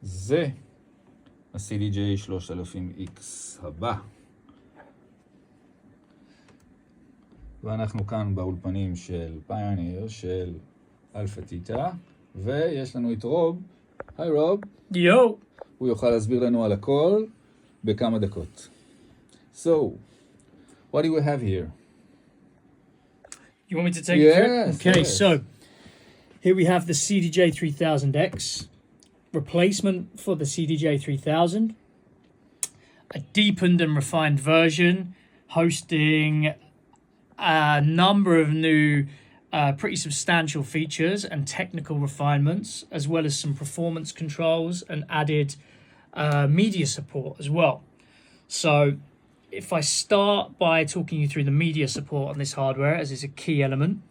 זה ה-CDJ 3000X הבא. ואנחנו כאן באולפנים של פיוניר של AlphaThetah, ויש לנו את רוב. היי רוב. יו. הוא יוכל להסביר לנו על הכל בכמה דקות. So, what do we have here? You want me to take it through? Yes. Okay, yes. so here we have the CDJ 3000X, replacement for the CDJ 3000, a deepened and refined version, hosting a number of new pretty substantial features and technical refinements, as well as some performance controls and added media support as well. So if I start by talking you through the media support on this hardware, as is a key element,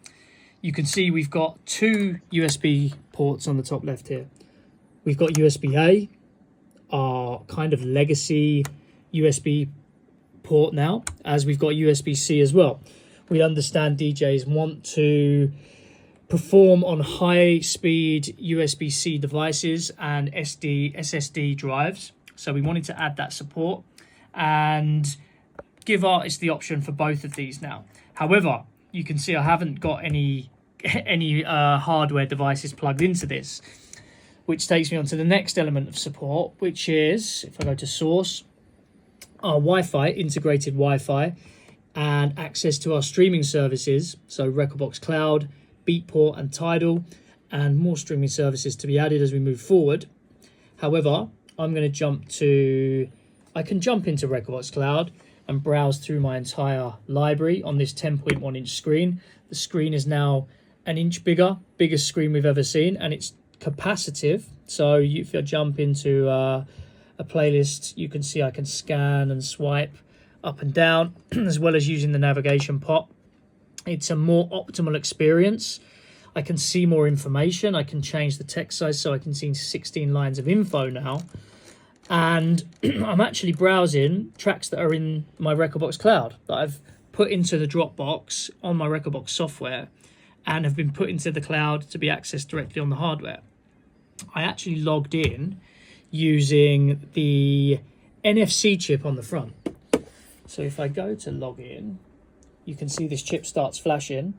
you can see we've got two USB ports on the top left here. We've got USB-A, our kind of legacy USB port now, as we've got USB-C as well. We understand DJs want to perform on high-speed USB-C devices and SSD drives. So we wanted to add that support and give artists the option for both of these now. However, you can see I haven't got any hardware devices plugged into this, which takes me on to the next element of support, which is, if I go to source, our Wi-Fi, integrated Wi-Fi, and access to our streaming services, so Rekordbox Cloud, Beatport and Tidal, and more streaming services to be added as we move forward. However, I'm going to I can jump into Rekordbox Cloud and browse through my entire library on this 10.1 inch screen. The screen is now an inch bigger, biggest screen we've ever seen, and it's capacitive. So if I jump into a playlist, you can see I can scan and swipe up and down, as well as using the navigation pot. It's a more optimal experience. I can see more information. I can change the text size so I can see 16 lines of info now. And I'm actually browsing tracks that are in my Rekordbox Cloud that I've put into the Dropbox on my Rekordbox software and have been put into the cloud to be accessed directly on the hardware. I actually logged in using the NFC chip on the front. So if I go to log in, you can see this chip starts flashing.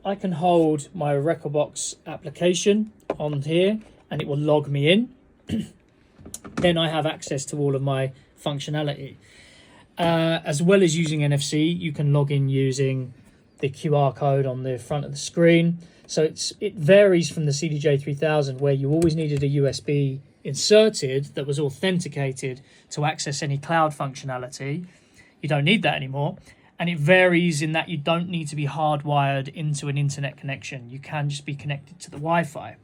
I can hold my Rekordbox application on here and it will log me in. Then I have access to all of my functionality. As well as using NFC, you can log in using the QR code on the front of the screen. So it varies from the CDJ 3000, where you always needed a USB inserted that was authenticated to access any cloud functionality. You don't need that anymore. And it varies in that you don't need to be hardwired into an internet connection. You can just be connected to the Wi-Fi.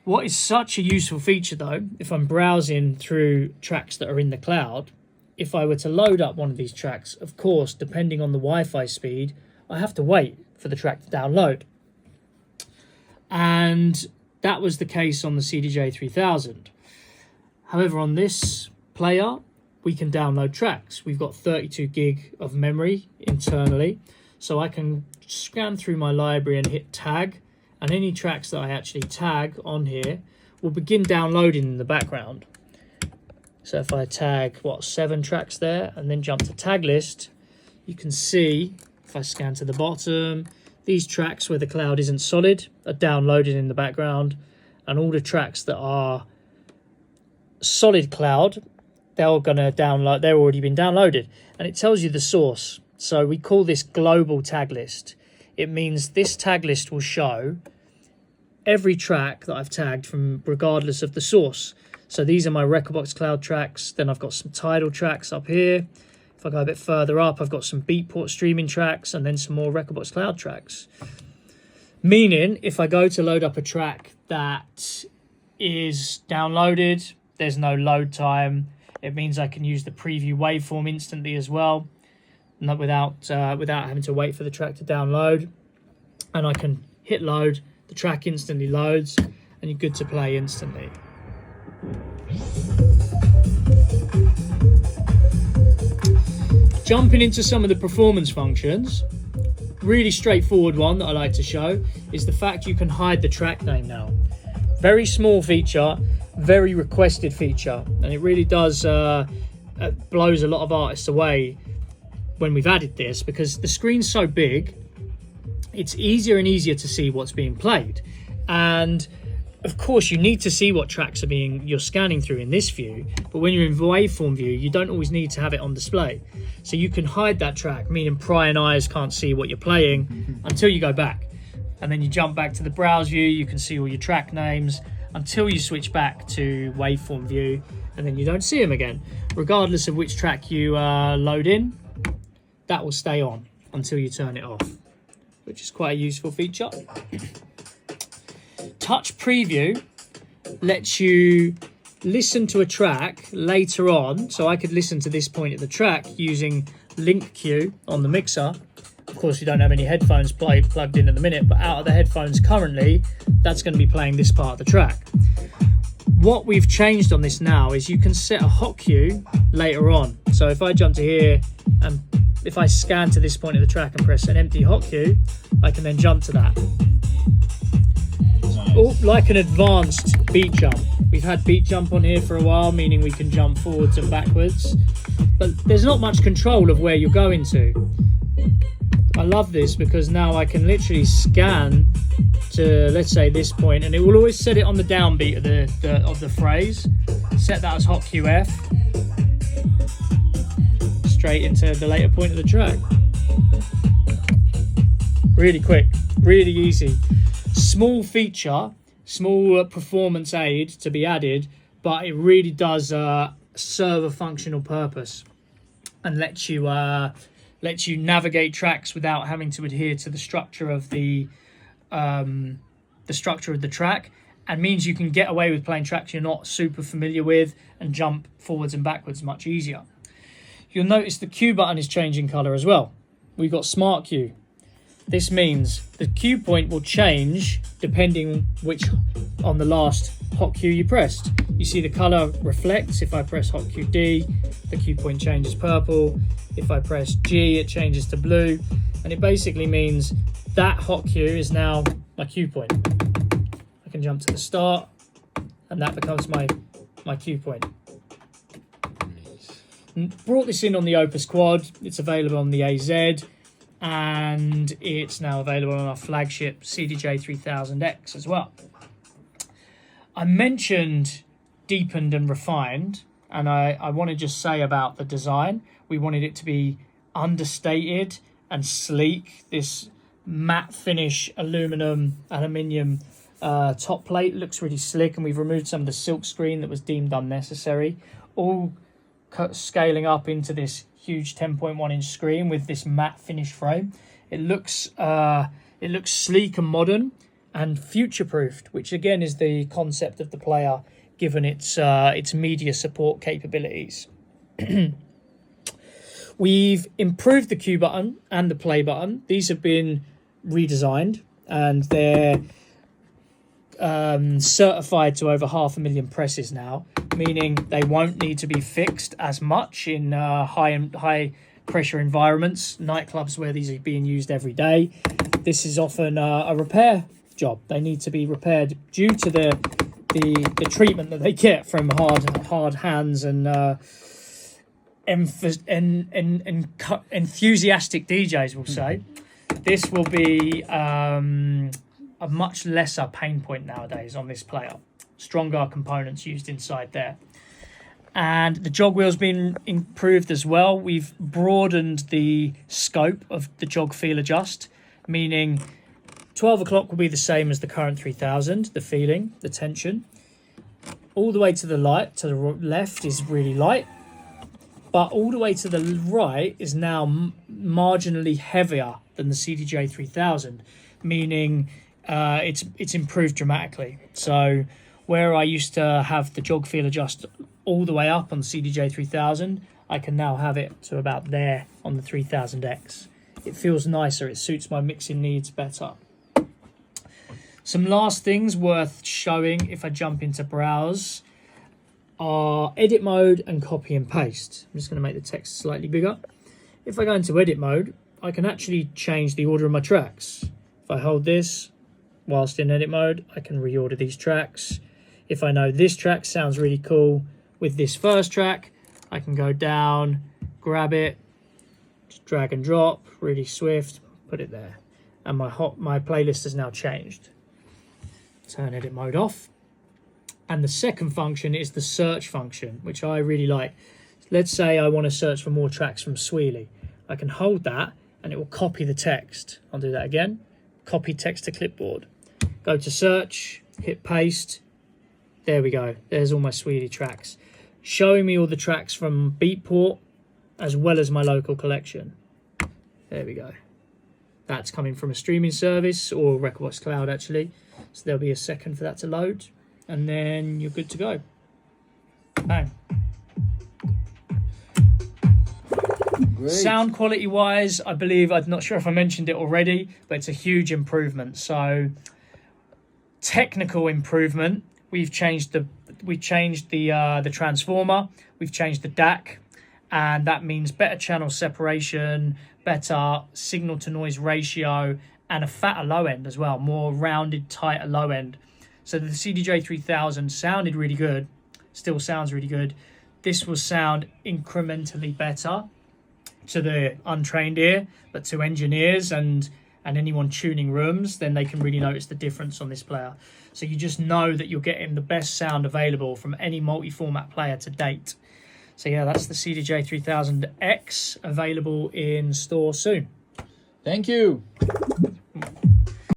What is such a useful feature, though, if I'm browsing through tracks that are in the cloud, if I were to load up one of these tracks, of course, depending on the Wi-Fi speed, I have to wait for the track to download. And that was the case on the CDJ 3000. However, on this player, we can download tracks. We've got 32 gig of memory internally, so I can scan through my library and hit tag, and any tracks that I actually tag on here will begin downloading in the background. So if I tag, 7 tracks there, and then jump to tag list, you can see, if I scan to the bottom, these tracks where the cloud isn't solid are downloaded in the background, and all the tracks that are solid cloud, they're going to download, they're already been downloaded, and it tells you the source. So we call this global tag list. It means this tag list will show every track that I've tagged from regardless of the source. So these are my Rekordbox Cloud tracks. Then I've got some Tidal tracks up here. If I go a bit further up, I've got some Beatport streaming tracks and then some more Rekordbox Cloud tracks. Meaning, if I go to load up a track that is downloaded, there's no load time. It means I can use the preview waveform instantly as well, not without having to wait for the track to download. And I can hit load, the track instantly loads, and you're good to play instantly. Jumping into some of the performance functions, really straightforward one that I like to show is the fact you can hide the track name now. Very small feature, very requested feature, and it really does it blows a lot of artists away when we've added this, because the screen's so big, it's easier and easier to see what's being played. And of course you need to see what tracks you're scanning through in this view, but when you're in waveform view, you don't always need to have it on display. So you can hide that track, meaning prying eyes can't see what you're playing until you go back. And then you jump back to the browse view, you can see all your track names until you switch back to waveform view, and then you don't see them again. Regardless of which track you load in, that will stay on until you turn it off, which is quite a useful feature. Touch preview lets you listen to a track later on. So I could listen to this point of the track using link queue on the mixer. Of course, you don't have any headphones plugged in at the minute, but out of the headphones currently, that's going to be playing this part of the track. What we've changed on this now is you can set a hot queue later on. So if I jump to here, and if I scan to this point of the track and press an empty hot queue, I can then jump to that. Nice. Oh, like an advanced beat jump. We've had beat jump on here for a while, meaning we can jump forwards and backwards, but there's not much control of where you're going to. I love this because now I can literally scan to, let's say, this point, and it will always set it on the downbeat of the phrase. Set that as hot QF, straight into the later point of the track. Really quick, really easy. Small feature, small performance aid to be added, but it really does serve a functional purpose and lets you navigate tracks without having to adhere to the structure of the track, and means you can get away with playing tracks you're not super familiar with and jump forwards and backwards much easier. You'll notice the Q button is changing color as well. We've got Smart Q. This means the Q point will change depending on the last hot Q you pressed. You see the color reflects. If I press hot Q D, the Q point changes purple. If I press G, it changes to blue. And it basically means that hot Q is now my Q point. I can jump to the start, and that becomes my Q point. Brought this in on the Opus Quad. It's available on the AZ, and it's now available on our flagship CDJ 3000X as well. I mentioned deepened and refined, and I want to just say about the design. We wanted it to be understated and sleek. This matte finish aluminium top plate looks really slick, and we've removed some of the silk screen that was deemed unnecessary, all scaling up into this huge 10.1 inch screen with this matte finish frame. It looks sleek and modern and future-proofed, which again is the concept of the player given its media support capabilities. We've improved the Q button and the play button. These have been redesigned, and they're certified to over 500,000 presses now, meaning they won't need to be fixed as much in high pressure environments, nightclubs where these are being used every day. This is often a repair job. They need to be repaired due to the treatment that they get from hard hands and enthusiastic DJs will say. This will be a much lesser pain point nowadays on this player. Stronger components used inside there. And the jog wheel's been improved as well. We've broadened the scope of the jog feel adjust, meaning 12 o'clock will be the same as the current 3000, the feeling, the tension. All the way to the left is really light, but all the way to the right is now marginally heavier than the CDJ 3000, meaning it's improved dramatically. So where I used to have the jog feel adjust all the way up on the CDJ 3000, I can now have it to about there on the 3000X. It feels nicer, it suits my mixing needs better. Some last things worth showing if I jump into browse are edit mode and copy and paste. I'm just going to make the text slightly bigger. If I go into edit mode, I can actually change the order of my tracks. If I hold this whilst in edit mode, I can reorder these tracks. if I know this track sounds really cool with this first track, I can go down, grab it, just drag and drop, really swift, put it there. And my playlist has now changed. Turn edit mode off. And the second function is the search function, which I really like. Let's say I want to search for more tracks from Sweely. I can hold that and it will copy the text. I'll do that again. Copy text to clipboard. Go to search, hit paste. There we go. There's all my Sweely tracks. Showing me all the tracks from Beatport as well as my local collection. There we go. That's coming from a streaming service or Rekordbox Cloud actually. So there'll be a second for that to load. And then you're good to go. Bang. Great. Sound quality wise, I believe, I'm not sure if I mentioned it already, but it's a huge improvement. So technical improvement, we've changed the transformer, we've changed the DAC, and that means better channel separation, better signal to noise ratio, and a fatter low end as well, more rounded, tighter low end. So the CDJ 3000 sounded really good, still sounds really good. This will sound incrementally better to the untrained ear, but to engineers and anyone tuning rooms, then they can really notice the difference on this player. So you just know that you're getting the best sound available from any multi-format player to date. So yeah, that's the CDJ 3000X, available in store soon. Thank you.